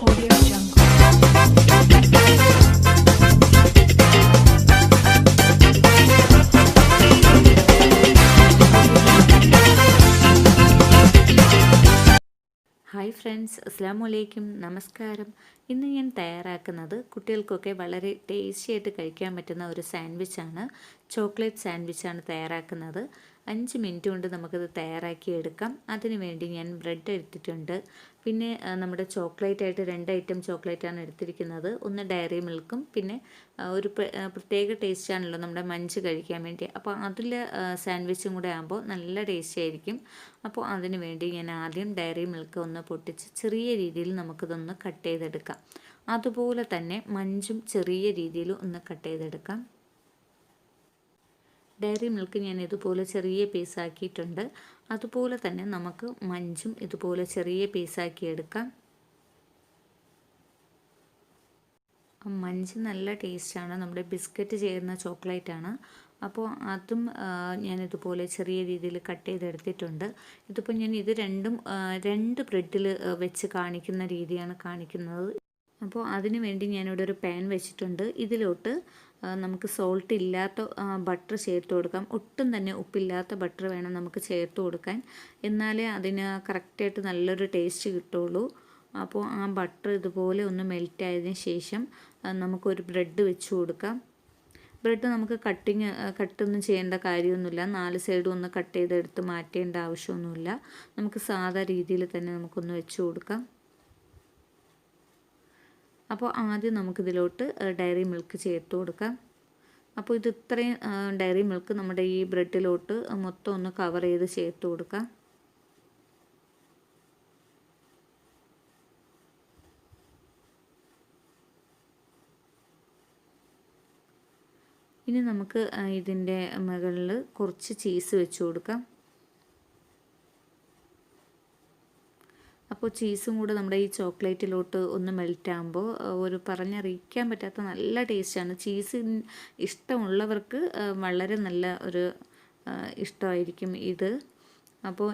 Audio Jungle. Hi friends, അസ്സലാമു അലൈക്കും, നമസ്കാരം. ഇന്ന് ഞാൻ തയ്യാറാക്കുന്നത് കുട്ടികൾക്കൊക്കെ വളരെ ടേസ്റ്റി ആയിട്ട് കഴിക്കാൻ പറ്റുന്ന ഒരു സാൻഡ്വിച്ചാണ്. ചോക്ലേറ്റ് സാൻഡ്വിച്ചാണ് തയ്യാറാക്കുന്നത്. 5 മിനിറ്റ് കൊണ്ട് നമുക്കത് തയ്യാറാക്കി എടുക്കാം. അതിനു വേണ്ടി ഞാൻ ബ്രെഡ് എടുത്തിട്ടുണ്ട്. പിന്നെ നമ്മുടെ ചോക്ലേറ്റ് ആയിട്ട് 2 ഐറ്റം ചോക്ലേറ്റാണ് എടുത്തിരിക്കുന്നത്. ഒന്ന് ഡയറി മിൽക്കും പിന്നെ ഒരു പ്രത്യേക ടേസ്റ്റാണല്ലോ നമ്മുടെ മഞ്ച് കഴിക്കാൻ വേണ്ടി. അപ്പോൾ അതിൽ സാൻഡ്വിച്ചും കൂടെ ആകുമ്പോൾ നല്ല ടേസ്റ്റി ആയിരിക്കും. അപ്പോൾ അതിന് വേണ്ടി ഞാൻ ആദ്യം ഡയറി മിൽക്ക് ഒന്ന് പൊട്ടിച്ച് ചെറിയ രീതിയിൽ നമുക്കിതൊന്ന് കട്ട് ചെയ്തെടുക്കാം. അതുപോലെ തന്നെ മഞ്ചും ചെറിയ രീതിയിൽ ഒന്ന് കട്ട് ചെയ്തെടുക്കാം. ഡയറി മിൽക്ക് ഞാൻ ഇതുപോലെ ചെറിയ പീസാക്കിയിട്ടുണ്ട്. അതുപോലെ തന്നെ നമുക്ക് മഞ്ചും ഇതുപോലെ ചെറിയ പീസാക്കി എടുക്കാം. മഞ്ച് നല്ല ടേസ്റ്റാണ്, നമ്മുടെ ബിസ്ക്കറ്റ് ചേർന്ന ചോക്ലേറ്റാണ്. അപ്പോൾ അതും ഞാനിതുപോലെ ചെറിയ രീതിയിൽ കട്ട് ചെയ്തെടുത്തിട്ടുണ്ട്. ഇതിപ്പോൾ ഞാൻ ഇത് രണ്ടും 2 ബ്രെഡിൽ വെച്ച് കാണിക്കുന്ന രീതിയാണ് കാണിക്കുന്നത്. അപ്പോൾ അതിന് വേണ്ടി ഞാനിവിടെ ഒരു പാൻ വെച്ചിട്ടുണ്ട്. ഇതിലോട്ട് നമുക്ക് സോൾട്ട് ഇല്ലാത്ത ബട്ടർ ചേർത്ത് കൊടുക്കാം. ഒട്ടും തന്നെ ഉപ്പില്ലാത്ത ബട്ടർ വേണം നമുക്ക് ചേർത്ത് കൊടുക്കാൻ, എന്നാലേ അതിന് കറക്റ്റായിട്ട് നല്ലൊരു ടേസ്റ്റ് കിട്ടുള്ളൂ. അപ്പോൾ ആ ബട്ടർ ഇതുപോലെ ഒന്ന് മെൽറ്റ് ആയതിന് ശേഷം നമുക്കൊരു ബ്രെഡ് വെച്ച് കൊടുക്കാം. ബ്രെഡ് നമുക്ക് കട്ടൊന്നും ചെയ്യേണ്ട കാര്യമൊന്നുമില്ല. 4 സൈഡും ഒന്ന് കട്ട് ചെയ്തെടുത്ത് മാറ്റേണ്ട ആവശ്യമൊന്നുമില്ല. നമുക്ക് സാധാ രീതിയിൽ തന്നെ നമുക്കൊന്ന് വെച്ച് കൊടുക്കാം. അപ്പോൾ ആദ്യം നമുക്കിതിലോട്ട് ഡയറി മിൽക്ക് ചേർത്ത് കൊടുക്കാം. അപ്പോൾ ഇത് ഇത്രയും ഡയറി മിൽക്ക് നമ്മുടെ ഈ ബ്രെഡിലോട്ട് മൊത്തം ഒന്ന് കവർ ചെയ്ത് ചേർത്ത് കൊടുക്കാം. ഇനി നമുക്ക് ഇതിൻ്റെ മുകളിൽ കുറച്ച് ചീസ് വെച്ച് കൊടുക്കാം. അപ്പോൾ ചീസും കൂടെ നമ്മുടെ ഈ ചോക്ലേറ്റിലോട്ട് ഒന്ന് മെൽറ്റാകുമ്പോൾ ഒരു പറഞ്ഞറിയിക്കാൻ പറ്റാത്ത നല്ല ടേസ്റ്റാണ്. ചീസ് ഇഷ്ടമുള്ളവർക്ക് വളരെ നല്ല ഒരു ഇഷ്ടമായിരിക്കും ഇത്. അപ്പോൾ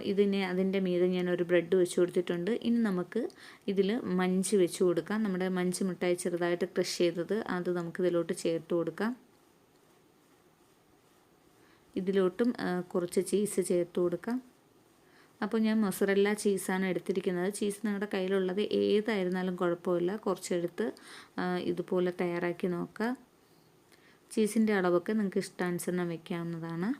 അതിൻ്റെ മീതെ ഞാനൊരു ബ്രെഡ് വെച്ച് കൊടുത്തിട്ടുണ്ട്. ഇനി നമുക്ക് ഇതിൽ മഞ്ച് വെച്ച് കൊടുക്കാം. നമ്മുടെ മഞ്ച് മിഠായി ചെറുതായിട്ട് ക്രഷ് ചെയ്തത് അത് നമുക്കിതിലോട്ട് ചേർത്ത് കൊടുക്കാം. ഇതിലോട്ടും കുറച്ച് ചീസ് ചേർത്ത് കൊടുക്കാം. അപ്പോൾ ഞാൻ മൊസറല്ല ചീസാണ് എടുത്തിരിക്കുന്നത്. ചീസ് നിങ്ങളുടെ കയ്യിലുള്ളത് ഏതായിരുന്നാലും കുഴപ്പമില്ല. കുറച്ചെടുത്ത് ഇതുപോലെ തയ്യാറാക്കി നോക്കുക. ചീസിൻ്റെ അളവൊക്കെ നിങ്ങൾക്ക് ഇഷ്ടാനുസരണം വയ്ക്കാവുന്നതാണ്.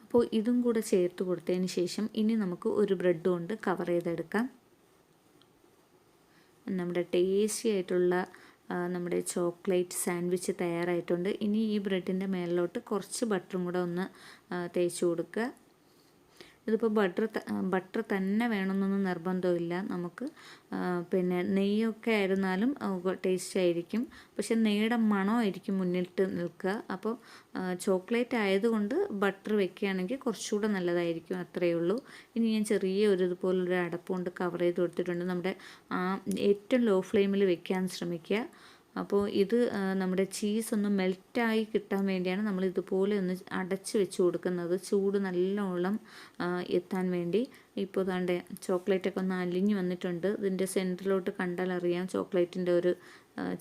അപ്പോൾ ഇതും കൂടെ ചേർത്ത് കൊടുത്തതിന് ശേഷം ഇനി നമുക്ക് ഒരു ബ്രെഡ് കൊണ്ട് കവർ ചെയ്തെടുക്കാം. നമ്മുടെ ടേസ്റ്റി ആയിട്ടുള്ള നമ്മുടെ ചോക്ലേറ്റ് സാൻഡ്വിച്ച് തയ്യാറായിട്ടുണ്ട്. ഇനി ഈ ബ്രെഡിൻ്റെ മേലിലോട്ട് കുറച്ച് ബട്ടറും കൂടെ ഒന്ന് തേച്ച് കൊടുക്കുക. ഇതിപ്പോൾ ബട്ടർ തന്നെ വേണമെന്നൊന്നും നിർബന്ധമില്ല. നമുക്ക് പിന്നെ നെയ്യൊക്കെ ആയിരുന്നാലും ടേസ്റ്റ് ആയിരിക്കും. പക്ഷെ നെയ്യുടെ മണമായിരിക്കും മുന്നിട്ട് നിൽക്കുക. അപ്പോൾ ചോക്ലേറ്റ് ആയതുകൊണ്ട് ബട്ടർ വെക്കുകയാണെങ്കിൽ കുറച്ചുകൂടെ നല്ലതായിരിക്കും. അത്രയേ ഉള്ളൂ. ഇനി ഞാൻ ചെറിയ ഇതുപോലൊരു അടപ്പ് കൊണ്ട് കവർ ചെയ്ത് കൊടുത്തിട്ടുണ്ട്. നമ്മുടെ ഏറ്റവും ലോ ഫ്ലെയിമിൽ വെക്കാൻ ശ്രമിക്കുക. അപ്പോൾ ഇത് നമ്മുടെ ചീസ് ഒന്ന് മെൽറ്റായി കിട്ടാൻ വേണ്ടിയാണ് നമ്മൾ ഇതുപോലെ ഒന്ന് അടച്ച് വെച്ച് കൊടുക്കുന്നത്, ചൂട് നല്ലോണം എത്താൻ വേണ്ടി. ഇപ്പോൾ ദാണ്ടെ ചോക്ലേറ്റൊക്കെ ഒന്ന് അലിഞ്ഞ് വന്നിട്ടുണ്ട്. ഇതിൻ്റെ സെൻറ്ററിലോട്ട് കണ്ടാൽ അറിയാം ചോക്ലേറ്റിൻ്റെ ഒരു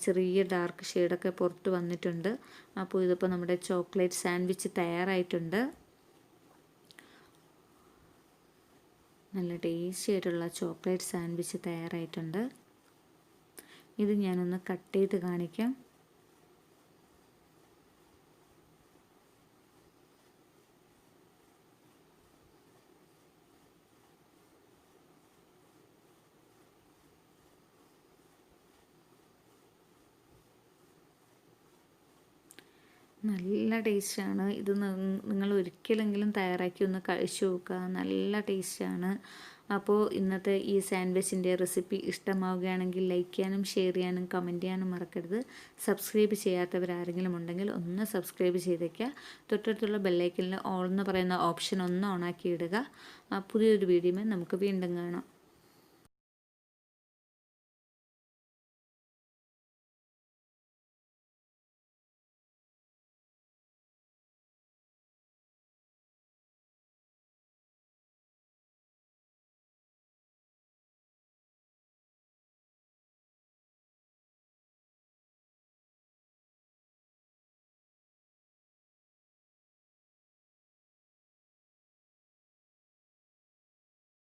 ചെറിയ ഡാർക്ക് ഷെയ്ഡൊക്കെ പുറത്ത് വന്നിട്ടുണ്ട്. അപ്പോൾ ഇതിപ്പോൾ നമ്മുടെ ചോക്ലേറ്റ് സാൻഡ്വിച്ച് തയ്യാറായിട്ടുണ്ട്. നല്ല ടേസ്റ്റി ആയിട്ടുള്ള ചോക്ലേറ്റ് സാൻഡ്വിച്ച് തയ്യാറായിട്ടുണ്ട്. ഇത് ഞാനൊന്ന് കട്ട് ചെയ്ത് കാണിക്കാം. നല്ല ടേസ്റ്റാണ് ഇത്. നിങ്ങൾ ഒരിക്കലെങ്കിലും തയ്യാറാക്കി ഒന്ന് കഴിച്ചു നോക്കുക. നല്ല ടേസ്റ്റാണ്. അപ്പോൾ ഇന്നത്തെ ഈ സാൻഡ്വിച്ചിൻ്റെ റെസിപ്പി ഇഷ്ടമാവുകയാണെങ്കിൽ ലൈക്ക് ചെയ്യാനും ഷെയർ ചെയ്യാനും കമൻറ്റ് ചെയ്യാനും മറക്കരുത്. സബ്സ്ക്രൈബ് ചെയ്യാത്തവരാരെങ്കിലും ഉണ്ടെങ്കിൽ ഒന്ന് സബ്സ്ക്രൈബ് ചെയ്തേക്കുക. തൊട്ടടുത്തുള്ള ബെല്ലൈക്കനിൽ ഓൾ എന്ന് പറയുന്ന ഓപ്ഷൻ ഒന്ന് ഓണാക്കി ഇടുക. പുതിയൊരു വീഡിയോയിൽ നമുക്ക് വീണ്ടും കാണാം.